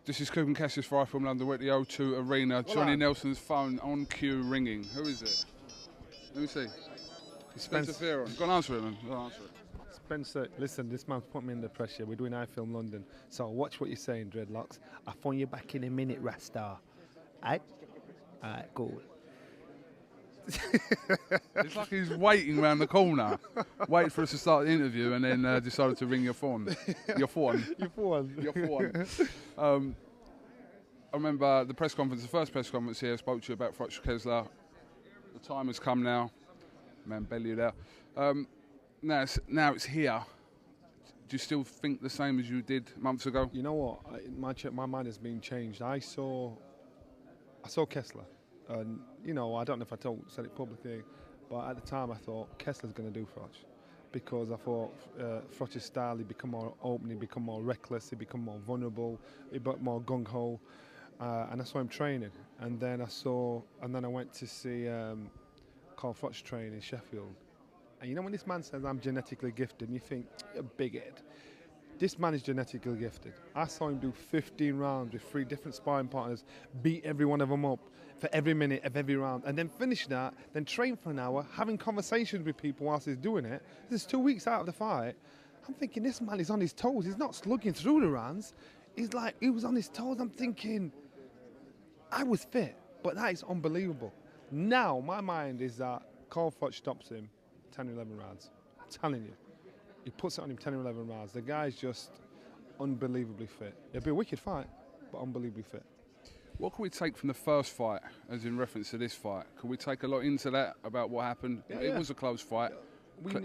This is MIKKEL Kessler's Fight from London. We're at the O2 Arena. Johnny Nelson's phone on cue ringing. Who is it? Let me see. Spencer Fearon. Go and answer it, man. Go and answer it. Spencer, listen, this man's put me under pressure. We're doing iFilm London. So watch what you're saying, Dreadlocks. I'll phone you back in a minute, Rasta. Alright? Alright, cool. It's like he's waiting around the corner, waiting for us to start the interview, and then decided to ring your phone. Your phone. Your phone. Your phone. I remember the press conference, the first press conference here, I spoke to you about FROCH Kessler. The time has come now. Man, belly there. Now it's here. Do you still think the same as you did months ago? You know what? My mind has been changed. I saw Kessler. And, you know, I don't know if I said it publicly, but at the time I thought Kessler's going to do FROCH. Because I thought FROCH's style, he'd become more open, he'd become more reckless, he'd become more vulnerable, he'd become more gung-ho. And I saw him training. And then I went to see FROCH train in Sheffield. And you know when this man says, I'm genetically gifted, and you think, you're a big head. This man is genetically gifted. I saw him do 15 rounds with 3 different sparring partners, beat every one of them up for every minute of every round, and then finish that, then train for an hour, having conversations with people whilst he's doing it. This is 2 weeks out of the fight. I'm thinking, this man is on his toes. He's not slugging through the rounds. He's like, he was on his toes. I'm thinking, I was fit, but that is unbelievable. Now, my mind is that FROCH stops him 10 or 11 rounds. I'm telling you. He puts it on him 10 or 11 rounds. The guy's just unbelievably fit. It'll be a wicked fight, but unbelievably fit. What can we take from the first fight, as in reference to this fight? Can we take a lot into that about what happened? It was a close fight.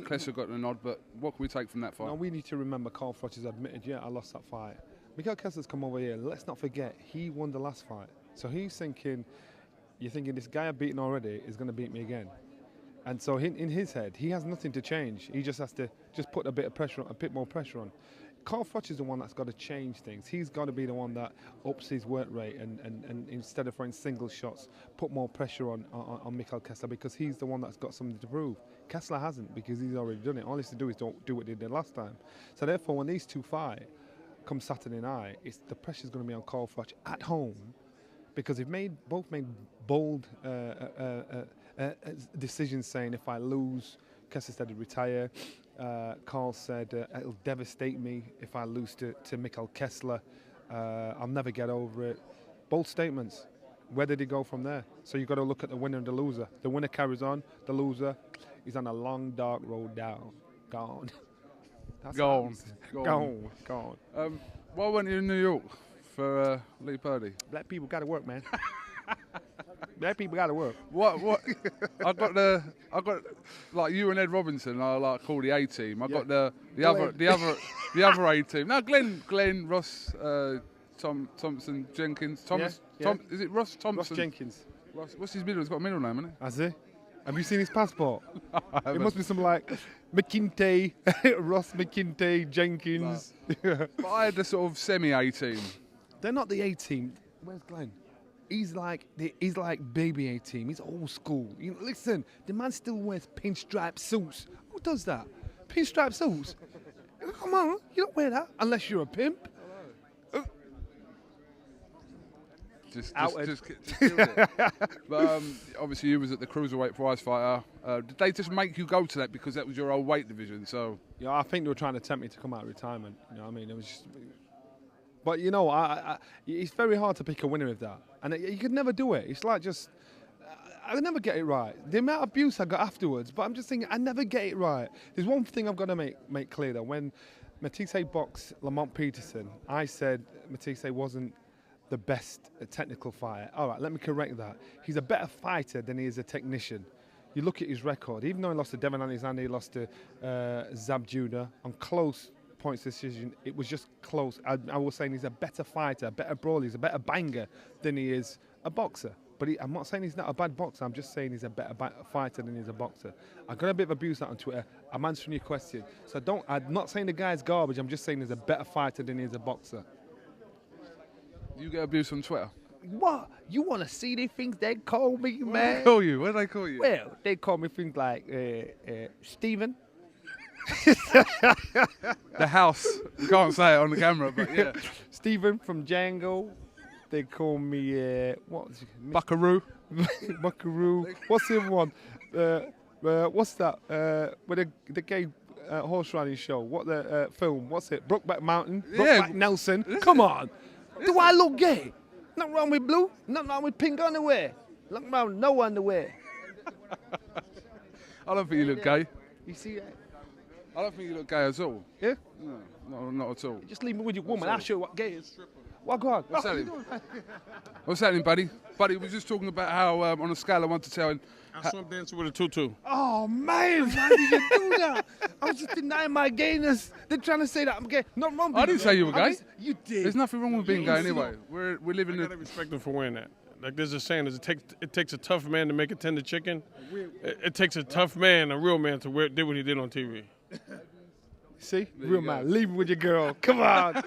Kessler got the nod, but what can we take from that fight? Now, we need to remember FROCH has admitted, I lost that fight. MIKKEL Kessler's come over here. Let's not forget, he won the last fight. So he's thinking, you're thinking this guy I've beaten already is going to beat me again. And so in his head, he has nothing to change. He just has to put a bit more pressure on. FROCH is the one that's got to change things. He's got to be the one that ups his work rate and instead of throwing single shots, put more pressure on MIKKEL Kessler, because he's the one that's got something to prove. Kessler hasn't, because he's already done it. All he has to do is don't do what he did last time. So therefore, when these two fight, come Saturday night, the pressure's going to be on FROCH at home, because they've both made bold decisions saying, if I lose, Kessler said he'd retire. Carl said, it'll devastate me if I lose to MIKKEL Kessler. I'll never get over it. Bold statements. Where did he go from there? So you've got to look at the winner and the loser. The winner carries on. The loser is on a long, dark road down. Gone. Gone. Why weren't you in New York for Lee Purdy? Black people got to work, man. Black people got to work. What? I got like you and Ed Robinson. I like call the A team. I got the other A team. No, Glenn, Ross, Thompson, Jenkins, Thomas. Is it Ross Thompson? Ross Jenkins. What's his middle? He's got a middle name, hasn't he? Has he? Have you seen his passport? It must be something like McKintay, Ross McKintay, Jenkins. But I had the sort of semi-A team. They're not the A team. Where's Glenn? He's like baby A team. He's old school. Listen, the man still wears pinstripe suits. Who does that? Pinstripe suits? Come on, you don't wear that unless you're a pimp. Just killed it. But obviously you was at the cruiserweight prize fighter. Did they just make you go to that because that was your old weight division? So yeah, I think they were trying to tempt me to come out of retirement. You know what I mean? It was just. But you know, it's very hard to pick a winner of that, and you could never do it. It's like just, I never get it right. The amount of abuse I got afterwards, but I'm just thinking I never get it right. There's one thing I've got to make clear though. When Matisse boxed Lamont Peterson, I said Matisse wasn't the best technical fighter. All right, let me correct that. He's a better fighter than he is a technician. You look at his record. Even though he lost to Devin Alexander, he lost to Zab Judah on close points decision. It was just close. I was saying he's a better fighter, a better brawler, he's a better banger than he is a boxer. But I'm not saying he's not a bad boxer. I'm just saying he's a better fighter than he's a boxer. I got a bit of abuse on Twitter. I'm answering your question. So I'm not saying the guy's garbage. I'm just saying he's a better fighter than he is a boxer. You get abuse on Twitter? What? You want to see the things they call me, man? What do they call you? Well, they call me things like Steven. The house. You can't say it on the camera, but yeah. Stephen from Django. They call me Buckaroo. Buckaroo. What's the other one? What's that? With the gay horse riding show. What the film? What's it? Brokeback Mountain. Brokeback Nelson. Come on. Do I look gay? Nothing wrong with blue. Nothing wrong with pink underwear. Nothing wrong with no underwear. I don't think you look gay. You see that? I don't think you look gay at all. Yeah? No, not at all. Just leave me with your woman. I'll show you what gay is. Well, go on. What's happening? What's happening, buddy? Buddy, we were just talking about how on a scale of 1 to 10. I swim dancing with a tutu. Oh, man. Why did you do that? I was just denying my gayness. They're trying to say that I'm gay. Not wrong. I didn't say you were gay. You did. There's nothing wrong with being gay anyway. We live in I gotta respect them for wearing that. Like there's a saying, it takes a tough man to make a tender chicken. It takes a tough man, a real man, to do what he did on TV. See? Real man. Leave me with your girl. Come on.